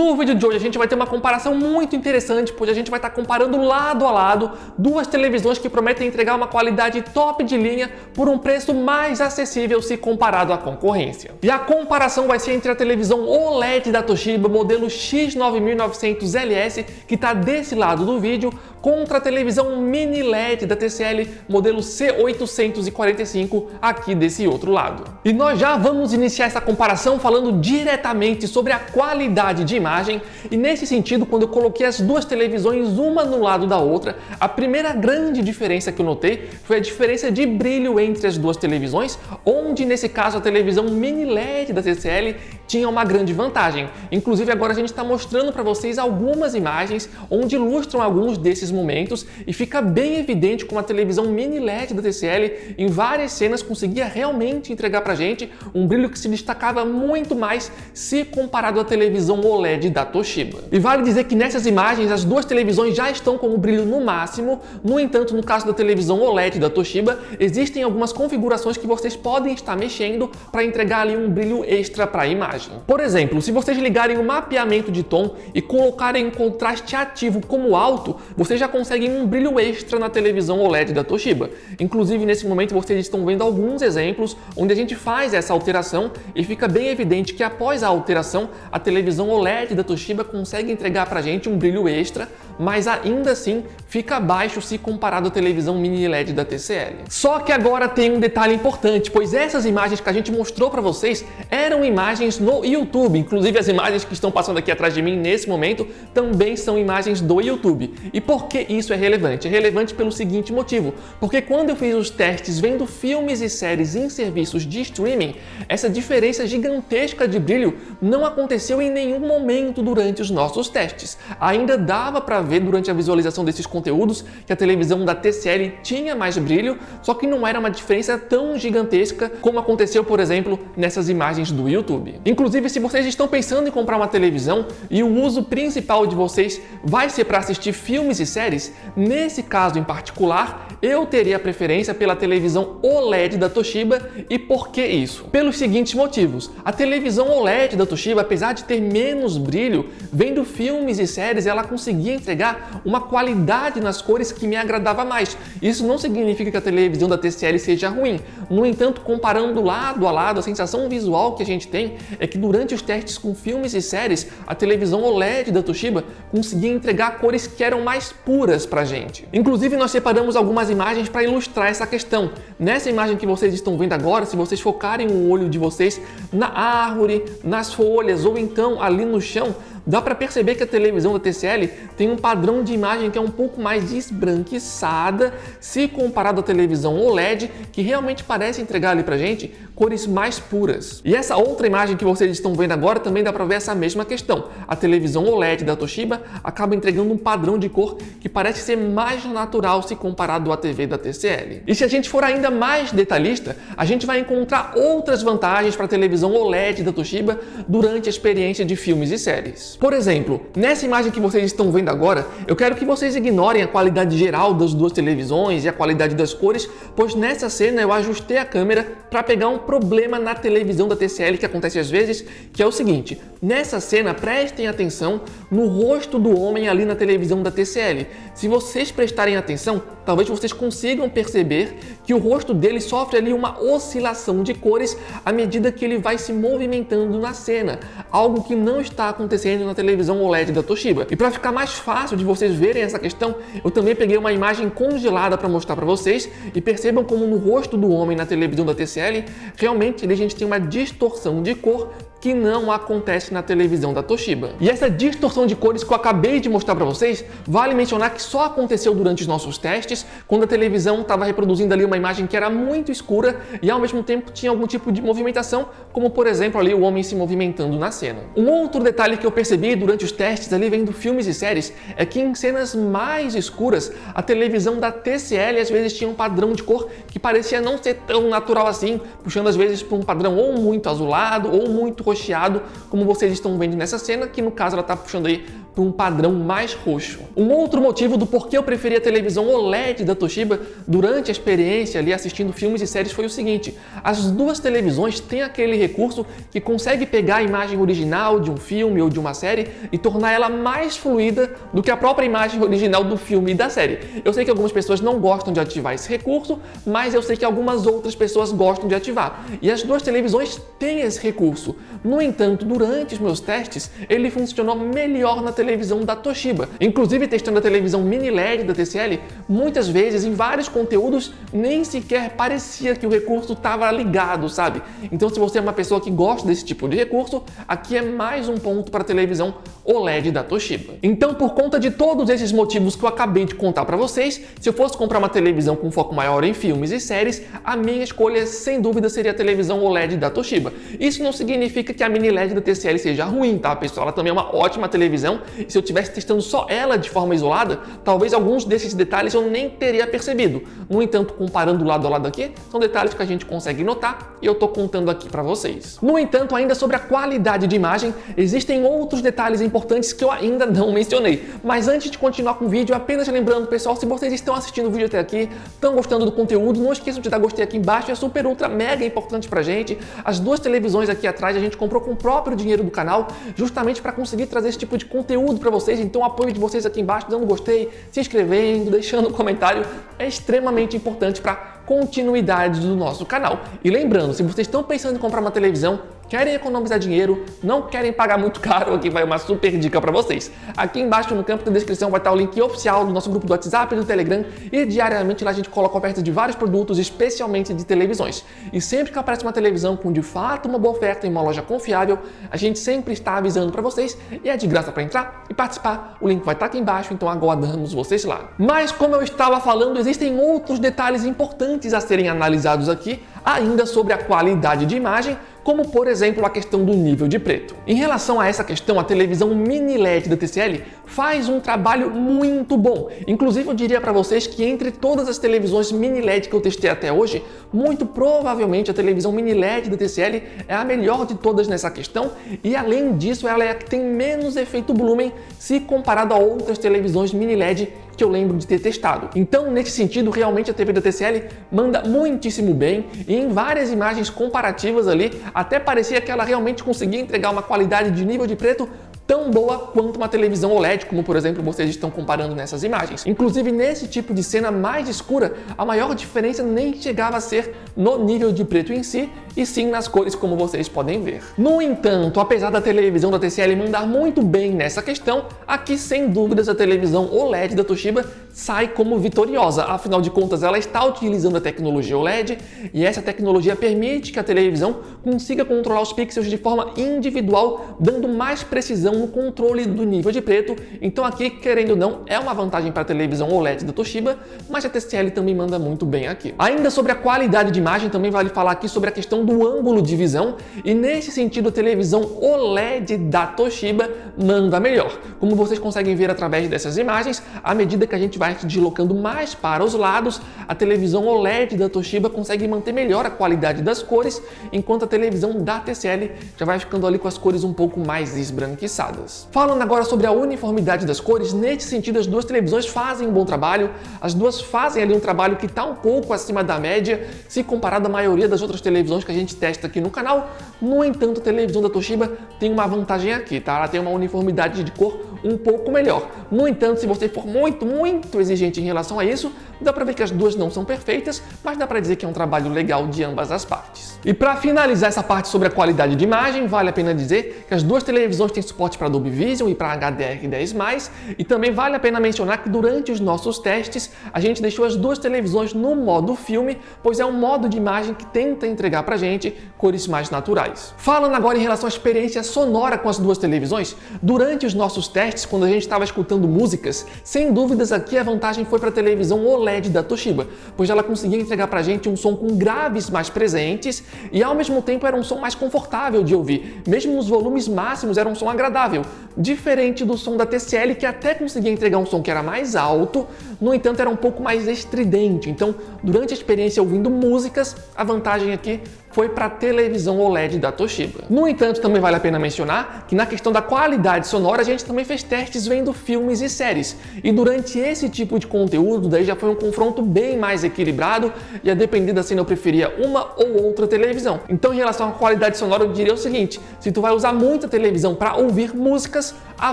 No vídeo de hoje a gente vai ter uma comparação muito interessante, pois a gente vai estar comparando lado a lado duas televisões que prometem entregar uma qualidade top de linha por um preço mais acessível se comparado à concorrência. E a comparação vai ser entre a televisão OLED da Toshiba modelo X9900LS, que está desse lado do vídeo, contra a televisão Mini LED da TCL modelo C845 aqui desse outro lado. E nós já vamos iniciar essa comparação falando diretamente sobre a qualidade de imagem, e nesse sentido, quando eu coloquei as duas televisões uma no lado da outra, a primeira grande diferença que eu notei foi a diferença de brilho entre as duas televisões, onde nesse caso a televisão Mini LED da TCL tinha uma grande vantagem. Inclusive agora a gente está mostrando para vocês algumas imagens onde ilustram alguns desses momentos, e fica bem evidente como a televisão Mini LED da TCL em várias cenas conseguia realmente entregar pra gente um brilho que se destacava muito mais se comparado à televisão OLED da Toshiba. E vale dizer que nessas imagens as duas televisões já estão com o brilho no máximo. No entanto, no caso da televisão OLED da Toshiba, existem algumas configurações que vocês podem estar mexendo para entregar ali um brilho extra para a imagem. Por exemplo, se vocês ligarem o mapeamento de tom e colocarem um contraste ativo como alto, vocês já conseguem um brilho extra na televisão OLED da Toshiba. Inclusive, nesse momento vocês estão vendo alguns exemplos onde a gente faz essa alteração e fica bem evidente que após a alteração, a televisão OLED da Toshiba consegue entregar pra gente um brilho extra, mas ainda assim fica baixo se comparado à televisão Mini LED da TCL. Só que agora tem um detalhe importante, pois essas imagens que a gente mostrou para vocês eram imagens no YouTube. Inclusive as imagens que estão passando aqui atrás de mim nesse momento também são imagens do YouTube. E por que isso é relevante? É relevante pelo seguinte motivo, porque quando eu fiz os testes vendo filmes e séries em serviços de streaming, essa diferença gigantesca de brilho não aconteceu em nenhum momento durante os nossos testes. Ainda dava para ver durante a visualização desses conteúdos que a televisão da TCL tinha mais brilho, só que não era uma diferença tão gigantesca como aconteceu, por exemplo, nessas imagens do YouTube. Inclusive, se vocês estão pensando em comprar uma televisão e o uso principal de vocês vai ser para assistir filmes e séries, nesse caso em particular, eu teria a preferência pela televisão OLED da Toshiba. E por que isso? Pelos seguintes motivos. A televisão OLED da Toshiba, apesar de ter menos brilho, vendo filmes e séries, ela conseguia entregar uma qualidade nas cores que me agradava mais. Isso não significa que a televisão da TCL seja ruim. No entanto, comparando lado a lado, a sensação visual que a gente tem é que durante os testes com filmes e séries, a televisão OLED da Toshiba conseguia entregar cores que eram mais puras pra gente. Inclusive, nós separamos algumas imagens para ilustrar essa questão. Nessa imagem que vocês estão vendo agora, se vocês focarem o olho de vocês na árvore, nas folhas ou então ali no chão, dá para perceber que a televisão da TCL tem um padrão de imagem que é um pouco mais esbranquiçada se comparado à televisão OLED, que realmente parece entregar ali pra gente cores mais puras. E essa outra imagem que vocês estão vendo agora também dá para ver essa mesma questão. A televisão OLED da Toshiba acaba entregando um padrão de cor que parece ser mais natural se comparado à TV da TCL. E se a gente for ainda mais detalhista, a gente vai encontrar outras vantagens para a televisão OLED da Toshiba durante a experiência de filmes e séries. Por exemplo, nessa imagem que vocês estão vendo agora, eu quero que vocês ignorem a qualidade geral das duas televisões e a qualidade das cores, pois nessa cena eu ajustei a câmera para pegar um problema na televisão da TCL que acontece às vezes, que é o seguinte: nessa cena prestem atenção no rosto do homem ali na televisão da TCL. Se vocês prestarem atenção, talvez vocês consigam perceber que o rosto dele sofre ali uma oscilação de cores à medida que ele vai se movimentando na cena, algo que não está acontecendo na televisão OLED da Toshiba. E para ficar mais fácil de vocês verem essa questão, eu também peguei uma imagem congelada para mostrar para vocês, e percebam como no rosto do homem na televisão da TCL, realmente a gente tem uma distorção de cor que não acontece na televisão da Toshiba. E essa distorção de cores que eu acabei de mostrar para vocês, vale mencionar que só aconteceu durante os nossos testes, quando a televisão estava reproduzindo ali uma imagem que era muito escura e ao mesmo tempo tinha algum tipo de movimentação, como por exemplo ali o homem se movimentando na cena. Um outro detalhe que eu percebi durante os testes ali vendo filmes e séries é que em cenas mais escuras, a televisão da TCL às vezes tinha um padrão de cor que parecia não ser tão natural assim, puxando às vezes para um padrão ou muito azulado ou muito roxeado, como vocês estão vendo nessa cena, que no caso ela está puxando aí para um padrão mais roxo. Um outro motivo do porquê eu preferi a televisão OLED da Toshiba durante a experiência ali assistindo filmes e séries foi o seguinte: as duas televisões têm aquele recurso que consegue pegar a imagem original de um filme ou de uma série e tornar ela mais fluida do que a própria imagem original do filme e da série. Eu sei que algumas pessoas não gostam de ativar esse recurso, mas eu sei que algumas outras pessoas gostam de ativar. E as duas televisões têm esse recurso. No entanto, durante os meus testes, ele funcionou melhor na televisão da Toshiba. Inclusive, testando a televisão mini LED da TCL, muitas vezes em vários conteúdos nem sequer parecia que o recurso estava ligado, sabe? Então, se você é uma pessoa que gosta desse tipo de recurso, aqui é mais um ponto para a televisão OLED da Toshiba. Então, por conta de todos esses motivos que eu acabei de contar para vocês, se eu fosse comprar uma televisão com foco maior em filmes e séries, a minha escolha, sem dúvida, seria a televisão OLED da Toshiba. Isso não significa que a mini LED da TCL seja ruim, tá, pessoal? Ela também é uma ótima televisão, e se eu estivesse testando só ela de forma isolada, talvez alguns desses detalhes eu nem teria percebido. No entanto, comparando lado a lado aqui, são detalhes que a gente consegue notar e eu tô contando aqui para vocês. No entanto, ainda sobre a qualidade de imagem, existem outros detalhes importantes que eu ainda não mencionei. Mas antes de continuar com o vídeo, apenas lembrando, pessoal, se vocês estão assistindo o vídeo até aqui, estão gostando do conteúdo, não esqueçam de dar gostei aqui embaixo, é super ultra mega importante pra gente. As duas televisões aqui atrás a gente comprou com o próprio dinheiro do canal, justamente para conseguir trazer esse tipo de conteúdo para vocês. Então o apoio de vocês aqui embaixo, dando gostei, se inscrevendo, deixando um comentário, é extremamente importante para continuidade do nosso canal. E lembrando, se vocês estão pensando em comprar uma televisão, querem economizar dinheiro, não querem pagar muito caro, aqui vai uma super dica para vocês. Aqui embaixo no campo da descrição vai estar o link oficial do nosso grupo do WhatsApp e do Telegram, e diariamente lá a gente coloca ofertas de vários produtos, especialmente de televisões. E sempre que aparece uma televisão com de fato uma boa oferta em uma loja confiável, a gente sempre está avisando para vocês, e é de graça para entrar e participar. O link vai estar aqui embaixo, então aguardamos vocês lá. Mas como eu estava falando, existem outros detalhes importantes a serem analisados aqui, ainda sobre a qualidade de imagem, como por exemplo a questão do nível de preto. Em relação a essa questão, a televisão mini LED da TCL faz um trabalho muito bom. Inclusive eu diria para vocês que entre todas as televisões mini LED que eu testei até hoje, muito provavelmente a televisão mini LED da TCL é a melhor de todas nessa questão, e além disso ela é a que tem menos efeito Blumen se comparado a outras televisões mini LED que eu lembro de ter testado. Então, nesse sentido, realmente a TV da TCL manda muitíssimo bem, e em várias imagens comparativas ali, até parecia que ela realmente conseguia entregar uma qualidade de nível de preto tão boa quanto uma televisão OLED, como por exemplo vocês estão comparando nessas imagens. Inclusive nesse tipo de cena mais escura, a maior diferença nem chegava a ser no nível de preto em si, e sim nas cores, como vocês podem ver. No entanto, apesar da televisão da TCL mandar muito bem nessa questão, aqui sem dúvidas a televisão OLED da Toshiba sai como vitoriosa. Afinal de contas, ela está utilizando a tecnologia OLED, e essa tecnologia permite que a televisão consiga controlar os pixels de forma individual, dando mais precisão no controle do nível de preto. Então aqui, querendo ou não, é uma vantagem para a televisão OLED da Toshiba, mas a TCL também manda muito bem aqui. Ainda sobre a qualidade de imagem, também vale falar aqui sobre a questão do ângulo de visão, e nesse sentido a televisão OLED da Toshiba manda melhor. Como vocês conseguem ver através dessas imagens, à medida que a gente vai se deslocando mais para os lados, a televisão OLED da Toshiba consegue manter melhor a qualidade das cores, enquanto a televisão da TCL já vai ficando ali com as cores um pouco mais esbranquiçadas. Falando agora sobre a uniformidade das cores, nesse sentido as duas televisões fazem um bom trabalho, as duas fazem ali um trabalho que está um pouco acima da média, se comparado à maioria das outras televisões que a gente testa aqui no canal. No entanto, a televisão da Toshiba tem uma vantagem aqui, tá? Ela tem uma uniformidade de cor um pouco melhor. No entanto, se você for muito exigente em relação a isso, dá pra ver que as duas não são perfeitas, mas dá pra dizer que é um trabalho legal de ambas as partes. E para finalizar essa parte sobre a qualidade de imagem, vale a pena dizer que as duas televisões têm suporte para Dolby Vision e para HDR10+, e também vale a pena mencionar que durante os nossos testes, a gente deixou as duas televisões no modo filme, pois é um modo de imagem que tenta entregar pra gente cores mais naturais. Falando agora em relação à experiência sonora com as duas televisões, durante os nossos testes, quando a gente estava escutando músicas, sem dúvidas aqui a vantagem foi para a televisão OLED da Toshiba, pois ela conseguia entregar pra gente um som com graves mais presentes e ao mesmo tempo era um som mais confortável de ouvir. Mesmo nos volumes máximos era um som agradável, diferente do som da TCL, que até conseguia entregar um som que era mais alto, no entanto era um pouco mais estridente. Então, durante a experiência ouvindo músicas, a vantagem aqui foi para a televisão OLED da Toshiba. No entanto, também vale a pena mencionar que na questão da qualidade sonora a gente também fez testes vendo filmes e séries, e durante esse tipo de conteúdo daí já foi um confronto bem mais equilibrado, e a depender da cena eu preferia uma ou outra televisão. Então, em relação à qualidade sonora, eu diria o seguinte: se tu vai usar muita televisão para ouvir músicas, a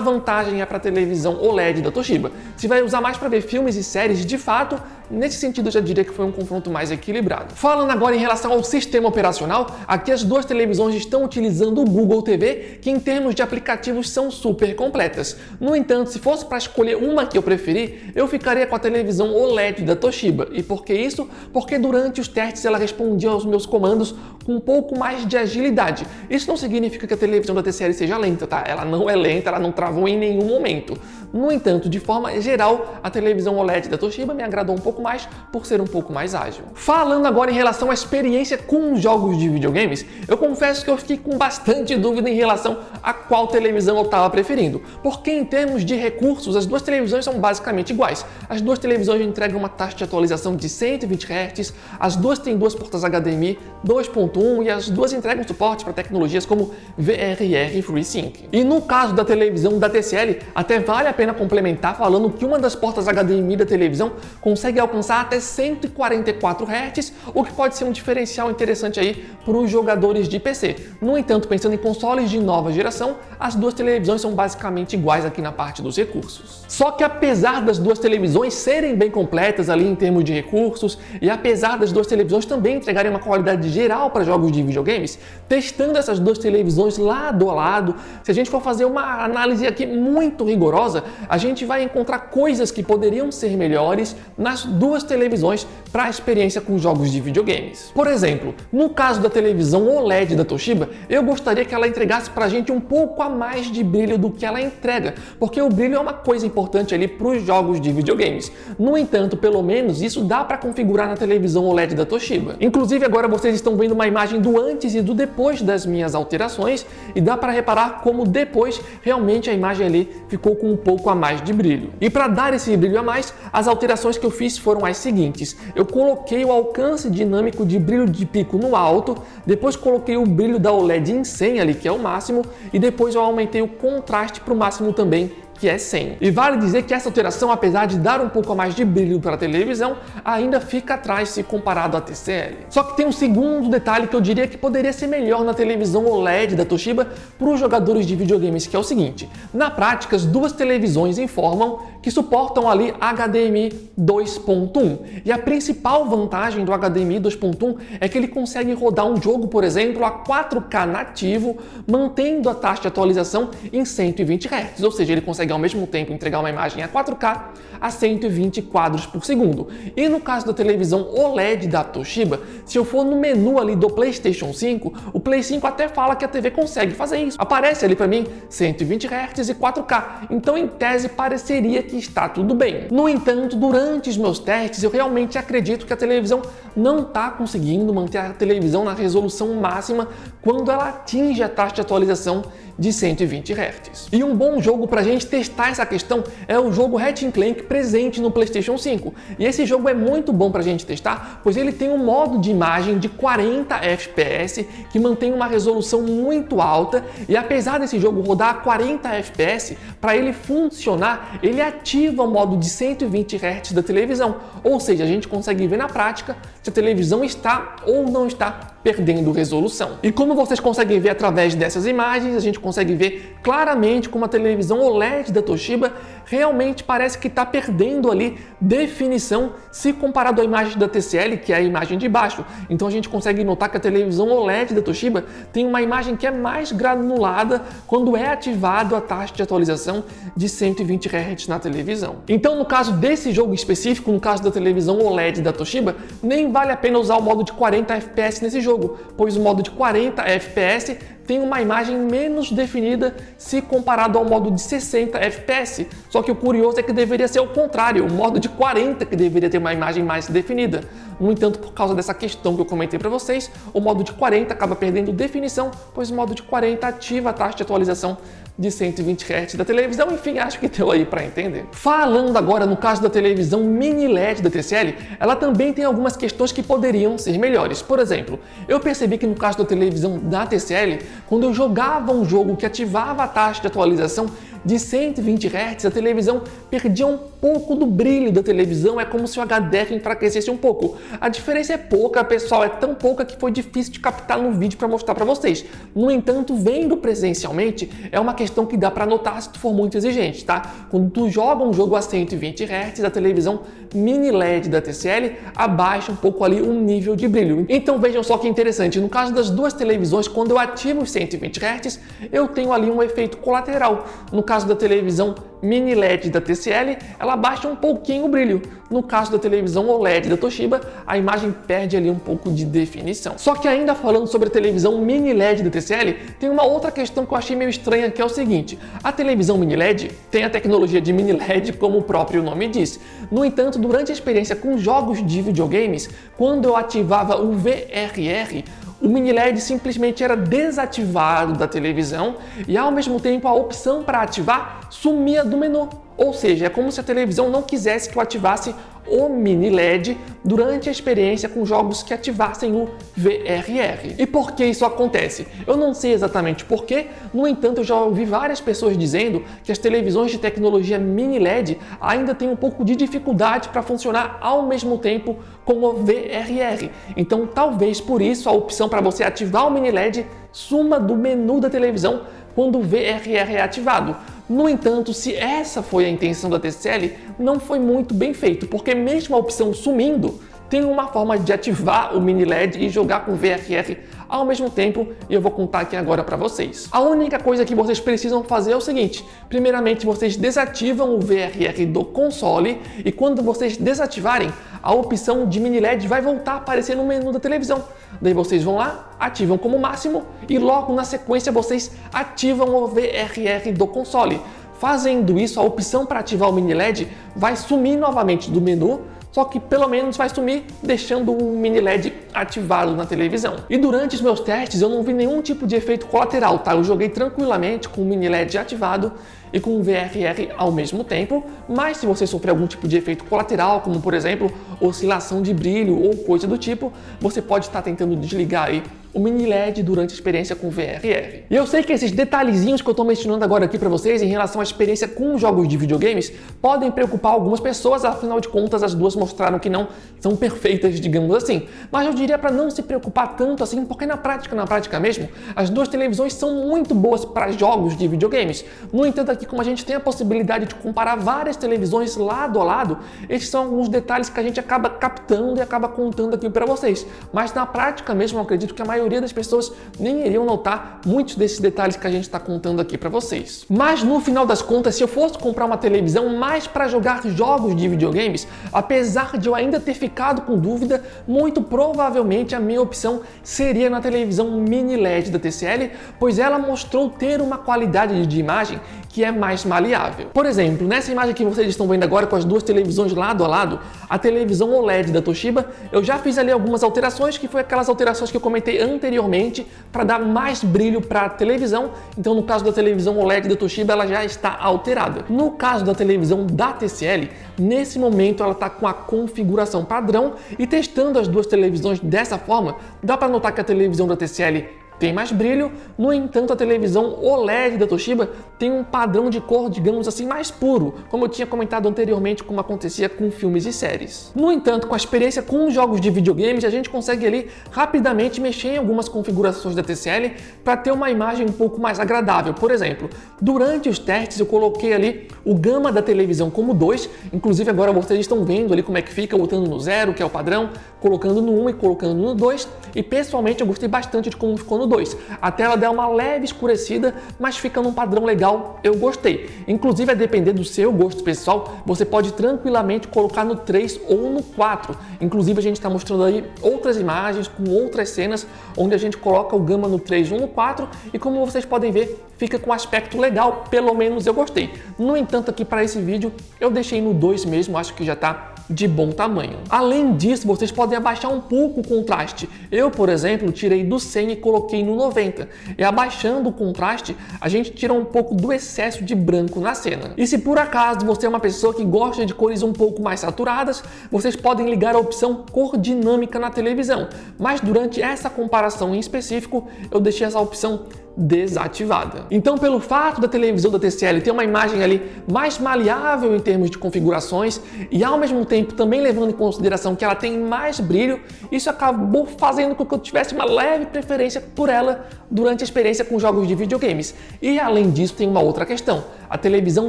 vantagem é para a televisão OLED da Toshiba. Se vai usar mais para ver filmes e séries, de fato, nesse sentido eu já diria que foi um confronto mais equilibrado. Falando agora em relação ao sistema operacional, aqui as duas televisões estão utilizando o Google TV, que em termos de aplicativos são super completas. No entanto, se fosse para escolher uma que eu preferi, eu ficaria com a televisão OLED da Toshiba. E por que isso? Porque durante os testes ela respondia aos meus comandos com um pouco mais de agilidade. Isso não significa que a televisão da TCL seja lenta, tá? Ela não é lenta, ela não travou em nenhum momento. No entanto, de forma geral, a televisão OLED da Toshiba me agradou um pouco mais por ser um pouco mais ágil. Falando agora em relação à experiência com jogos de videogames, eu confesso que eu fiquei com bastante dúvida em relação a qual televisão eu estava preferindo, porque em termos de recursos, as duas televisões são basicamente iguais. As duas televisões entregam uma taxa de atualização de 120 Hz, as duas têm duas portas HDMI 2.1 e as duas entregam suporte para tecnologias como VRR FreeSync. E no caso da televisão da TCL, até vale a pena complementar falando que uma das portas HDMI da televisão consegue alcançar até 144 Hz, o que pode ser um diferencial interessante aí para os jogadores de PC. No entanto, pensando em consoles de nova geração, as duas televisões são basicamente iguais aqui na parte dos recursos. Só que apesar das duas televisões serem bem completas ali em termos de recursos, e apesar das duas televisões também entregarem uma qualidade geral para jogos de videogames, testando essas duas televisões lado a lado, se a gente for fazer uma análise aqui muito rigorosa, a gente vai encontrar coisas que poderiam ser melhores nas duas televisões para a experiência com jogos de videogames. Por exemplo, no caso da televisão OLED da Toshiba, eu gostaria que ela entregasse para a gente um pouco a mais de brilho do que ela entrega, porque o brilho é uma coisa importante ali para os jogos de videogames. No entanto, pelo menos isso dá para configurar na televisão OLED da Toshiba. Inclusive agora vocês estão vendo uma imagem do antes e do depois das minhas alterações, e dá para reparar como depois realmente a imagem ali ficou com um pouco a mais de brilho. E para dar esse brilho a mais, as alterações que eu fiz foram as seguintes: eu coloquei o alcance dinâmico de brilho de pico no alto, depois coloquei o brilho da OLED em 100 ali, que é o máximo, e depois eu aumentei o contraste para o máximo também, que é 100. E vale dizer que essa alteração, apesar de dar um pouco a mais de brilho para a televisão, ainda fica atrás se comparado à TCL. Só que tem um segundo detalhe que eu diria que poderia ser melhor na televisão OLED da Toshiba para os jogadores de videogames, que é o seguinte: na prática, as duas televisões informam que suportam ali HDMI 2.1. E a principal vantagem do HDMI 2.1 é que ele consegue rodar um jogo, por exemplo, a 4K nativo, mantendo a taxa de atualização em 120 Hz, ou seja, ele consegue ao mesmo tempo entregar uma imagem a 4K a 120 quadros por segundo. E no caso da televisão OLED da Toshiba, se eu for no menu ali do PlayStation 5, o Play 5 até fala que a TV consegue fazer isso. Aparece ali para mim 120 Hz e 4K, então em tese pareceria que está tudo bem. No entanto, durante os meus testes, eu realmente acredito que a televisão não está conseguindo manter a televisão na resolução máxima quando ela atinge a taxa de atualização de 120 Hz. E um bom jogo para a gente testar essa questão é o jogo Ratchet & Clank presente no PlayStation 5. E esse jogo é muito bom para a gente testar, pois ele tem um modo de imagem de 40 FPS que mantém uma resolução muito alta, e apesar desse jogo rodar a 40 FPS, para ele funcionar, ele ativa o modo de 120 Hz da televisão, ou seja, a gente consegue ver na prática se a televisão está ou não está perdendo resolução. E como vocês conseguem ver através dessas imagens, a gente consegue ver claramente como a televisão OLED da Toshiba realmente parece que está perdendo ali definição se comparado à imagem da TCL, que é a imagem de baixo. Então a gente consegue notar que a televisão OLED da Toshiba tem uma imagem que é mais granulada quando é ativado a taxa de atualização de 120 Hz na televisão. Então no caso desse jogo específico, no caso da televisão OLED da Toshiba, nem vale a pena usar o modo de 40 FPS nesse jogo, pois o modo de 40 FPS tem uma imagem menos definida se comparado ao modo de 60 FPS. Só que o curioso é que deveria ser o contrário, o modo de 40 que deveria ter uma imagem mais definida. No entanto, por causa dessa questão que eu comentei para vocês, o modo de 40 acaba perdendo definição, pois o modo de 40 ativa a taxa de atualização de 120 Hz da televisão, enfim, acho que deu aí para entender. Falando agora no caso da televisão mini LED da TCL, ela também tem algumas questões que poderiam ser melhores. Por exemplo, eu percebi que no caso da televisão da TCL, quando eu jogava um jogo que ativava a taxa de atualização de 120 Hz, a televisão perdia um pouco do brilho da televisão, é como se o HDR enfraquecesse um pouco. A diferença é pouca, pessoal, é tão pouca que foi difícil de captar no vídeo para mostrar para vocês. No entanto, vendo presencialmente, é uma questão que dá para notar se tu for muito exigente, tá? Quando tu joga um jogo a 120 Hz, a televisão mini LED da TCL abaixa um pouco ali o nível de brilho. Então vejam só que interessante, no caso das duas televisões, quando eu ativo os 120 Hz, eu tenho ali um efeito colateral. No caso da televisão mini LED da TCL, ela abaixa um pouquinho o brilho. No caso da televisão OLED da Toshiba, a imagem perde ali um pouco de definição. Só que ainda falando sobre a televisão mini LED da TCL, tem uma outra questão que eu achei meio estranha, que é o seguinte: a televisão mini LED tem a tecnologia de mini LED, como o próprio nome diz. No entanto, durante a experiência com jogos de videogames, quando eu ativava o VRR, o mini LED simplesmente era desativado da televisão e, ao mesmo tempo, a opção para ativar sumia do menu. Ou seja, é como se a televisão não quisesse que eu ativasse o mini LED durante a experiência com jogos que ativassem o VRR. E por que isso acontece? Eu não sei exatamente porquê, no entanto eu já ouvi várias pessoas dizendo que as televisões de tecnologia mini LED ainda têm um pouco de dificuldade para funcionar ao mesmo tempo com o VRR. Então talvez por isso a opção para você ativar o mini LED suma do menu da televisão quando o VRR é ativado. No entanto, se essa foi a intenção da TCL, não foi muito bem feito, porque mesmo a opção sumindo, tem uma forma de ativar o mini LED e jogar com VRR ao mesmo tempo, e eu vou contar aqui agora para vocês. A única coisa que vocês precisam fazer é o seguinte: primeiramente vocês desativam o VRR do console, e quando vocês desativarem, a opção de mini LED vai voltar a aparecer no menu da televisão. Daí vocês vão lá, ativam como máximo e logo na sequência vocês ativam o VRR do console. Fazendo isso, a opção para ativar o mini LED vai sumir novamente do menu, só que pelo menos vai sumir deixando o mini LED ativado na televisão. E durante os meus testes eu não vi nenhum tipo de efeito colateral, tá? Eu joguei tranquilamente com o mini LED ativado e com o VRR ao mesmo tempo, mas se você sofrer algum tipo de efeito colateral, como por exemplo oscilação de brilho ou coisa do tipo, você pode estar tentando desligar aí o mini LED durante a experiência com VRR. E eu sei que esses detalhezinhos que eu estou mencionando agora aqui para vocês em relação à experiência com jogos de videogames podem preocupar algumas pessoas, afinal de contas as duas mostraram que não são perfeitas, digamos assim. Mas eu diria para não se preocupar tanto assim, porque na prática mesmo, as duas televisões são muito boas para jogos de videogames. No entanto, aqui como a gente tem a possibilidade de comparar várias televisões lado a lado, esses são alguns detalhes que a gente acaba captando e acaba contando aqui para vocês. Mas na prática mesmo, eu acredito que a maioria das pessoas nem iriam notar muitos desses detalhes que a gente está contando aqui para vocês. Mas no final das contas, se eu fosse comprar uma televisão mais para jogar jogos de videogames, apesar de eu ainda ter ficado com dúvida, muito provavelmente a minha opção seria na televisão mini LED da TCL, pois ela mostrou ter uma qualidade de imagem que é mais maleável. Por exemplo, nessa imagem que vocês estão vendo agora com as duas televisões lado a lado, a televisão OLED da Toshiba, eu já fiz ali algumas alterações, que foi aquelas alterações que eu comentei anteriormente para dar mais brilho para a televisão. Então no caso da televisão OLED da Toshiba, ela já está alterada. No caso da televisão da TCL, nesse momento ela está com a configuração padrão, e testando as duas televisões dessa forma, dá para notar que a televisão da TCL tem mais brilho. No entanto, a televisão OLED da Toshiba tem um padrão de cor, digamos assim, mais puro, como eu tinha comentado anteriormente, como acontecia com filmes e séries. No entanto, com a experiência com jogos de videogames, a gente consegue ali rapidamente mexer em algumas configurações da TCL para ter uma imagem um pouco mais agradável. Por exemplo, durante os testes eu coloquei ali o gama da televisão como 2, inclusive agora vocês estão vendo ali como é que fica, botando no 0, que é o padrão, colocando no 1 e colocando no 2, e pessoalmente eu gostei bastante de como ficou no 2. A tela dá uma leve escurecida, mas fica num padrão legal, eu gostei. Inclusive, a depender do seu gosto pessoal, você pode tranquilamente colocar no 3 ou no 4. Inclusive, a gente está mostrando aí outras imagens com outras cenas, onde a gente coloca o gama no 3 ou no 4, e como vocês podem ver, fica com um aspecto legal, pelo menos eu gostei. No entanto, aqui para esse vídeo, eu deixei no 2 mesmo, acho que já está de bom tamanho. Além disso, vocês podem abaixar um pouco o contraste. Eu, por exemplo, tirei do 100 e coloquei no 90. E abaixando o contraste, a gente tira um pouco do excesso de branco na cena. E se por acaso você é uma pessoa que gosta de cores um pouco mais saturadas, vocês podem ligar a opção cor dinâmica na televisão. Mas durante essa comparação em específico, eu deixei essa opção desativada. Então, pelo fato da televisão da TCL ter uma imagem ali mais maleável em termos de configurações e ao mesmo tempo também levando em consideração que ela tem mais brilho, isso acabou fazendo com que eu tivesse uma leve preferência por ela durante a experiência com jogos de videogames. E além disso, tem uma outra questão. A televisão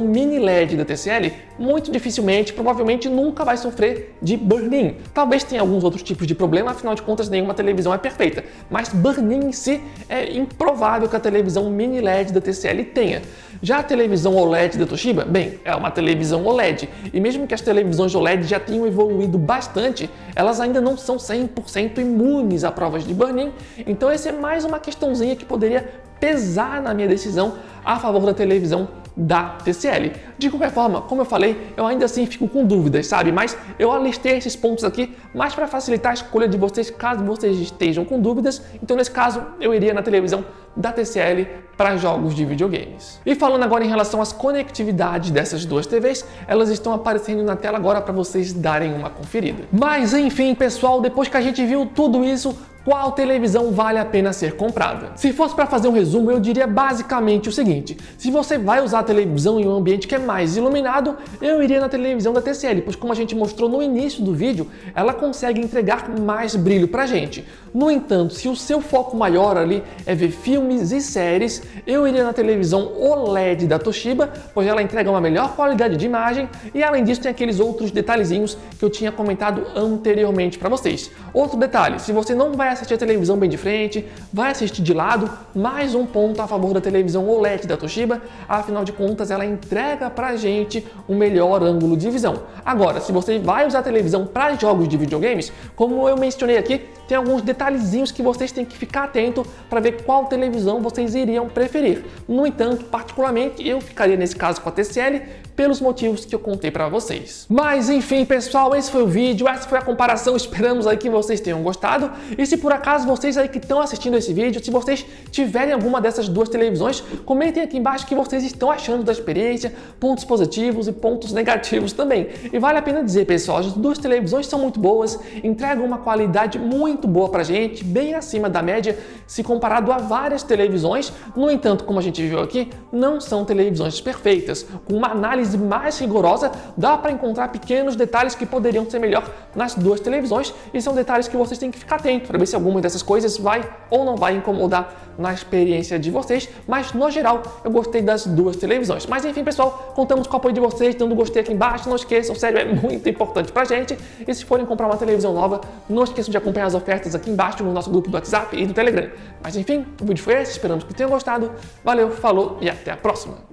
mini LED da TCL muito dificilmente, provavelmente nunca vai sofrer de burn-in. Talvez tenha alguns outros tipos de problema, afinal de contas nenhuma televisão é perfeita, mas burn-in em si é improvável que a televisão mini LED da TCL tenha. Já a televisão OLED da Toshiba, bem, é uma televisão OLED, e mesmo que as televisões OLED já tenham evoluído bastante, elas ainda não são 100% imunes a provas de burn-in, então essa é mais uma questãozinha que poderia pesar na minha decisão a favor da televisão da TCL. De qualquer forma, como eu falei, eu ainda assim fico com dúvidas, sabe? Mas eu alistei esses pontos aqui mais para facilitar a escolha de vocês, caso vocês estejam com dúvidas. Então, nesse caso, eu iria na televisão da TCL para jogos de videogames. E falando agora em relação às conectividades dessas duas TVs, elas estão aparecendo na tela agora para vocês darem uma conferida. Mas enfim, pessoal, depois que a gente viu tudo isso, qual televisão vale a pena ser comprada? Se fosse para fazer um resumo, eu diria basicamente o seguinte: se você vai usar a televisão em um ambiente que é mais iluminado, eu iria na televisão da TCL, pois como a gente mostrou no início do vídeo, ela consegue entregar mais brilho pra gente. No entanto, se o seu foco maior ali é ver filmes e séries, eu iria na televisão OLED da Toshiba, pois ela entrega uma melhor qualidade de imagem e além disso tem aqueles outros detalhezinhos que eu tinha comentado anteriormente para vocês. Outro detalhe, se você não vai assistir a televisão bem de frente, vai assistir de lado, mais um ponto a favor da televisão OLED da Toshiba, afinal de contas ela entrega pra gente um melhor ângulo de visão. Agora, se você vai usar a televisão para jogos de videogames, como eu mencionei aqui, tem alguns detalhezinhos que vocês têm que ficar atento para ver qual televisão vocês iriam preferir. No entanto, particularmente, eu ficaria nesse caso com a TCL pelos motivos que eu contei para vocês. Mas enfim, pessoal, esse foi o vídeo, essa foi a comparação, esperamos aí que vocês tenham gostado. E se por acaso vocês aí que estão assistindo esse vídeo, se vocês tiverem alguma dessas duas televisões, comentem aqui embaixo o que vocês estão achando da experiência, pontos positivos e pontos negativos também. E vale a pena dizer, pessoal, as duas televisões são muito boas, entregam uma qualidade muito boa pra gente, bem acima da média se comparado a várias televisões. No entanto, como a gente viu aqui, não são televisões perfeitas. Com uma análise mais rigorosa, dá para encontrar pequenos detalhes que poderiam ser melhor nas duas televisões e são detalhes que vocês têm que ficar atentos para ver se alguma dessas coisas vai ou não vai incomodar na experiência de vocês, mas no geral eu gostei das duas televisões. Mas enfim, pessoal, contamos com o apoio de vocês, dando gostei aqui embaixo, não esqueçam, sério, é muito importante pra gente. E se forem comprar uma televisão nova, não esqueçam de acompanhar as ofertas aqui embaixo no nosso grupo do WhatsApp e do Telegram. Mas enfim, o vídeo foi esse, esperamos que tenham gostado. Valeu, falou e até a próxima!